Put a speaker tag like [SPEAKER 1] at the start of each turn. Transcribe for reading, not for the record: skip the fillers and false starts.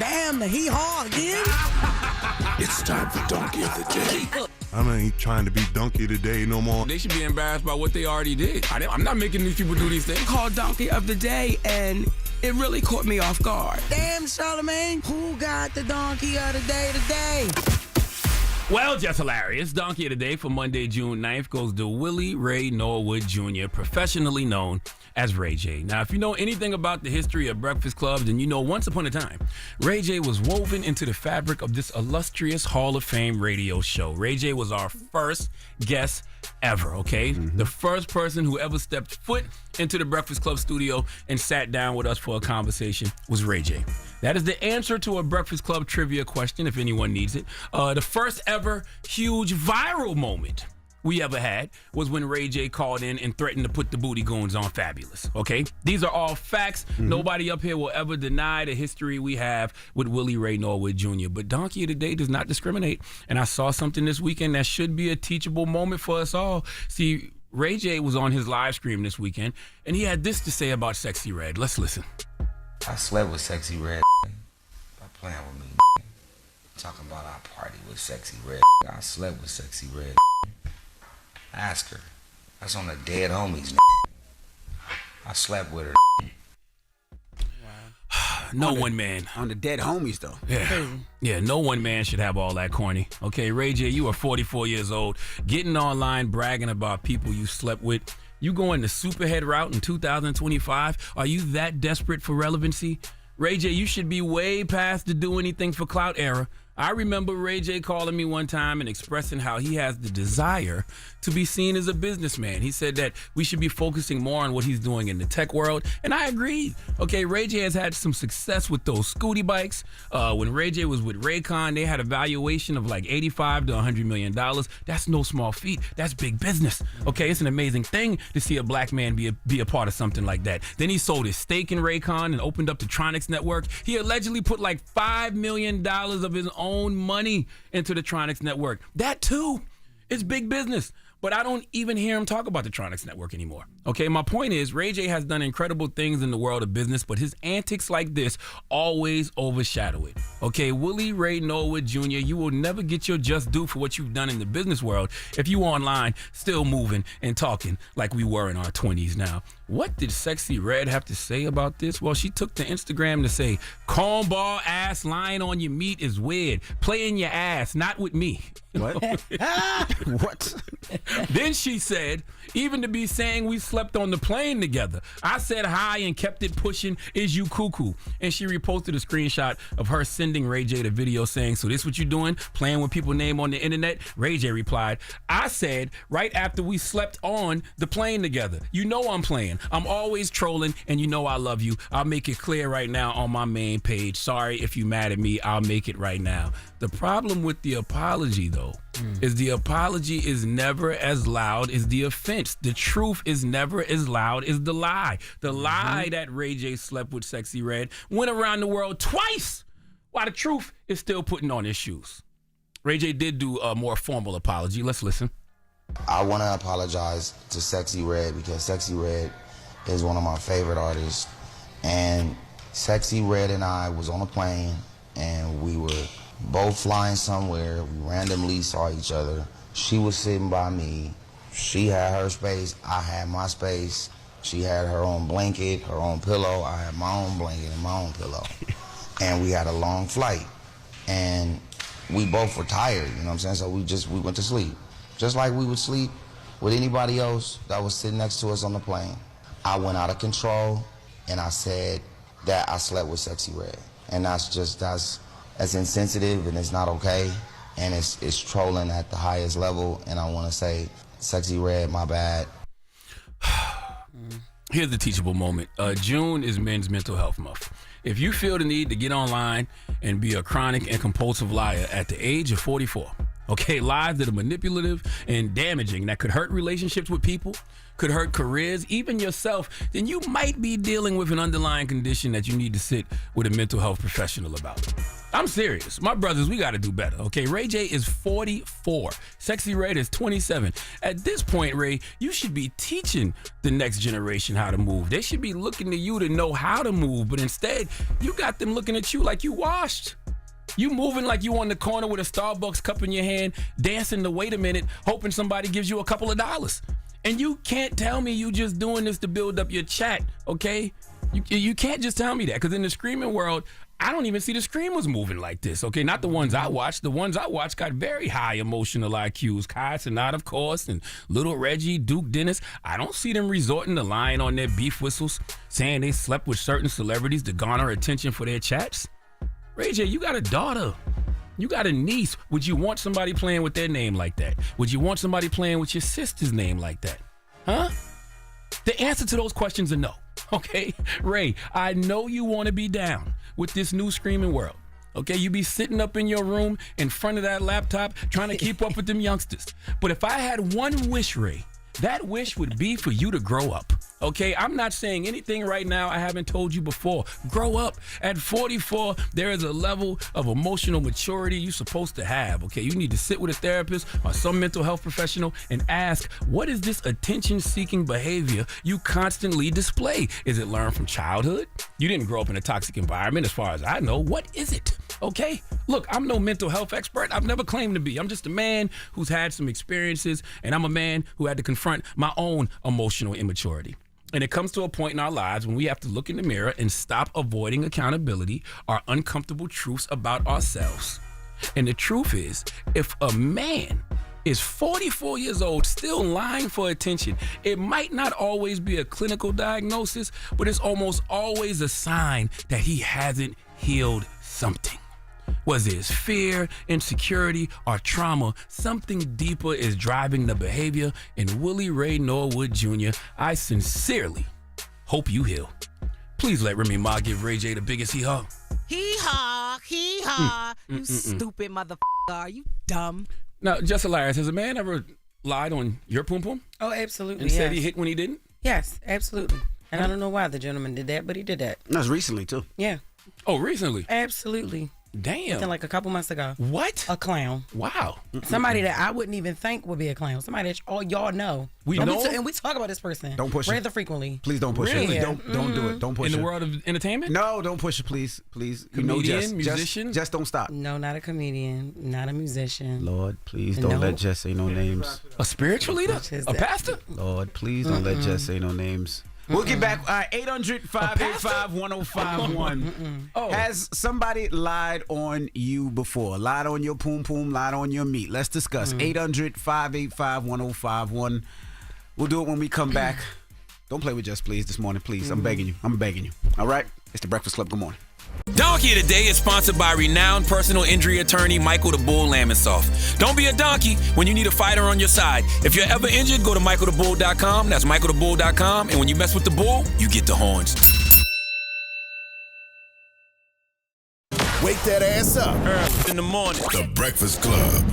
[SPEAKER 1] Damn, the hee-haw again.
[SPEAKER 2] It's time for Donkey of the Day.
[SPEAKER 3] I ain't trying to be donkey today no more.
[SPEAKER 4] They should be embarrassed by what they already did. I'm not making these people do these things.
[SPEAKER 1] Called Donkey of the Day, and it really caught me off guard. Damn, Charlamagne, who got the Donkey of the Day today?
[SPEAKER 4] Well, Jess Hilarious, Donkey of the Day for Monday, June 9th goes to Willie Ray Norwood Jr., professionally known as Ray J. Now, if you know anything about the history of Breakfast Club, then you know once upon a time, Ray J was woven into the fabric of this illustrious Hall of Fame radio show. Ray J was our first guest ever, okay? The first person who ever stepped foot into the Breakfast Club studio and sat down with us for a conversation was Ray J. That is the answer to a Breakfast Club trivia question, if anyone needs it. The first ever huge viral moment we ever had was when Ray J called in and threatened to put the booty goons on Fabulous, okay? These are all facts. Nobody up here will ever deny the history we have with Willie Ray Norwood Jr. But Donkey of the Day does not discriminate. And I saw something this weekend that should be a teachable moment for us all. See, Ray J was on his live stream this weekend, and he had this to say about Sexyy Red. Let's listen.
[SPEAKER 5] I slept with Sexyy Red. Stop playing with me. Talking about our party with Sexyy Red. I slept with Sexyy Red. Ask her. That's on the dead homies. I slept with her.
[SPEAKER 4] No one man.
[SPEAKER 6] On the dead homies, though.
[SPEAKER 4] Yeah, no one man should have all that corny. Okay, Ray J, you are 44 years old, getting online bragging about people you slept with. You going the superhead route in 2025? Are you that desperate for relevancy? Ray J, you should be way past the do anything for clout era. I remember Ray J calling me one time and expressing how he has the desire to be seen as a businessman. He said that we should be focusing more on what he's doing in the tech world, and I agreed. Okay, Ray J has had some success with those scooty bikes. When Ray J was with Raycon, they had a valuation of like $85 to $100 million. That's no small feat. That's big business. Okay, it's an amazing thing to see a black man be a part of something like that. Then he sold his stake in Raycon and opened up the Tronics network. He allegedly put like $5 million of his own money into the Tronics network. That too is big business. But I don't even hear him talk about the Tronics network anymore. Okay, my point is Ray J has done incredible things in the world of business, but his antics like this always overshadow it. Okay, Willie Ray Norwood Jr., you will never get your just due for what you've done in the business world if you online still moving and talking like we were in our 20s now. What did Sexyy Red have to say about this? Well, she took to Instagram to say, cornball ass lying on your meat is weird. Playing your ass, not with me.
[SPEAKER 6] What? What?
[SPEAKER 4] Then she said, even to be saying we slept on the plane together. I said hi and kept it pushing. Is you cuckoo? And she reposted a screenshot of her sending Ray J the video saying, so this what you doing? Playing with people's name on the internet? Ray J replied, I said right after we slept on the plane together. You know I'm playing. I'm always trolling, and you know I love you. I'll make it clear right now on my main page. Sorry if you mad at me. I'll make it right now. The problem with the apology, though, is the apology is never as loud as the offense. The truth is never as loud as the lie. The lie that Ray J slept with Sexyy Red went around the world twice, while the truth is still putting on his shoes. Ray J did do a more formal apology. Let's listen.
[SPEAKER 5] I want to apologize to Sexyy Red because Sexyy Red is one of my favorite artists. And Sexyy Red and I was on a plane, and we were both flying somewhere. We randomly saw each other. She was sitting by me. She had her space. I had my space. She had her own blanket, her own pillow. I had my own blanket and my own pillow. And we had a long flight. And we both were tired, you know what I'm saying? So we went to sleep. Just like we would sleep with anybody else that was sitting next to us on the plane. I went out of control, and I said that I slept with Sexyy Red. And that's insensitive, and it's not okay, and it's trolling at the highest level, and I want to say, Sexyy Red, my bad.
[SPEAKER 4] Here's the teachable moment. June is Men's Mental Health Month. If you feel the need to get online and be a chronic and compulsive liar at the age of 44, Okay, lies that are manipulative and damaging, that could hurt relationships with people, could hurt careers, even yourself, then you might be dealing with an underlying condition that you need to sit with a mental health professional about. I'm serious. My brothers, we got to do better, okay? Ray J is 44. Sexyy Red is 27. At this point, Ray, you should be teaching the next generation how to move. They should be looking to you to know how to move, but instead, you got them looking at you like you washed. You moving like you on the corner with a Starbucks cup in your hand, dancing to wait a minute, hoping somebody gives you a couple of dollars. And you can't tell me you just doing this to build up your chat, okay? You can't just tell me that, because in the screaming world, I don't even see the screamers moving like this, okay? Not the ones I watched. The ones I watched got very high emotional IQs. Kai Cenat, of course, and Little Reggie, Duke Dennis. I don't see them resorting to lying on their beef whistles, saying they slept with certain celebrities to garner attention for their chats. Ray J, you got a daughter. You got a niece. Would you want somebody playing with their name like that? Would you want somebody playing with your sister's name like that? Huh? The answer to those questions are no. Okay? Ray, I know you want to be down with this new screaming world. Okay? You be sitting up in your room in front of that laptop trying to keep up with them youngsters. But if I had one wish, Ray, that wish would be for you to grow up. Okay, I'm not saying anything right now I haven't told you before. Grow up. At 44, there is a level of emotional maturity you're supposed to have. Okay, you need to sit with a therapist or some mental health professional and ask, what is this attention-seeking behavior you constantly display? Is it learned from childhood? You didn't grow up in a toxic environment, as far as I know. What is it? Okay, look, I'm no mental health expert. I've never claimed to be. I'm just a man who's had some experiences, and I'm a man who had to confront my own emotional immaturity. And it comes to a point in our lives when we have to look in the mirror and stop avoiding accountability, our uncomfortable truths about ourselves. And the truth is, if a man is 44 years old, still lying for attention, it might not always be a clinical diagnosis, but it's almost always a sign that he hasn't healed something. Was it his fear, insecurity, or trauma? Something deeper is driving the behavior. And Willie Ray Norwood Jr., I sincerely hope you heal. Please let Remy Ma give Ray J the biggest hee-haw.
[SPEAKER 1] Hee-haw, hee-haw. You stupid motherfucker. Are you dumb?
[SPEAKER 4] Now, Jess Hilarious, has a man ever lied on your pum-pum?
[SPEAKER 7] Oh, absolutely,
[SPEAKER 4] And said he hit when he didn't?
[SPEAKER 7] Yes, absolutely. And I don't know why the gentleman did that, but he did that.
[SPEAKER 6] That's recently, too.
[SPEAKER 7] Yeah.
[SPEAKER 4] Oh, recently?
[SPEAKER 7] Absolutely.
[SPEAKER 4] Damn.
[SPEAKER 7] Like a couple months ago.
[SPEAKER 4] What?
[SPEAKER 7] A clown.
[SPEAKER 4] Wow.
[SPEAKER 7] Somebody that I wouldn't even think would be a clown. Somebody that all y'all know.
[SPEAKER 4] We know?
[SPEAKER 7] And we talk about this person.
[SPEAKER 6] Don't push it.
[SPEAKER 7] rather frequently.
[SPEAKER 6] Please don't push
[SPEAKER 4] Really?
[SPEAKER 6] it. Don't do it. Don't push it.
[SPEAKER 4] In the world of entertainment?
[SPEAKER 6] No, don't push it, please. Please.
[SPEAKER 4] Comedian, musician?
[SPEAKER 6] Just don't stop.
[SPEAKER 7] No, not a comedian. Not a musician.
[SPEAKER 6] Lord, please don't
[SPEAKER 7] No.
[SPEAKER 6] let Jess say no names.
[SPEAKER 4] A spiritual leader?
[SPEAKER 7] Just
[SPEAKER 4] A
[SPEAKER 7] that.
[SPEAKER 4] pastor?
[SPEAKER 6] Lord, please don't let Jess say no names. We'll get back. 800-585-1051.
[SPEAKER 4] Oh.
[SPEAKER 6] Has somebody lied on you before? Lied on your poom poom, lied on your meat. Let's discuss. 800-585-1051. We'll do it when we come back. Don't play with Jess, please, this morning, please. I'm begging you. I'm begging you. All right? It's the Breakfast Club. Good morning.
[SPEAKER 8] Donkey of the Day is sponsored by renowned personal injury attorney Michael the Bull Lamonsoff. Don't be a donkey when you need a fighter on your side. If you're ever injured, go to michaelthebull.com. That's michaelthebull.com. And when you mess with the bull, you get the horns.
[SPEAKER 2] Wake that ass up.
[SPEAKER 8] Early in the morning.
[SPEAKER 2] The Breakfast Club.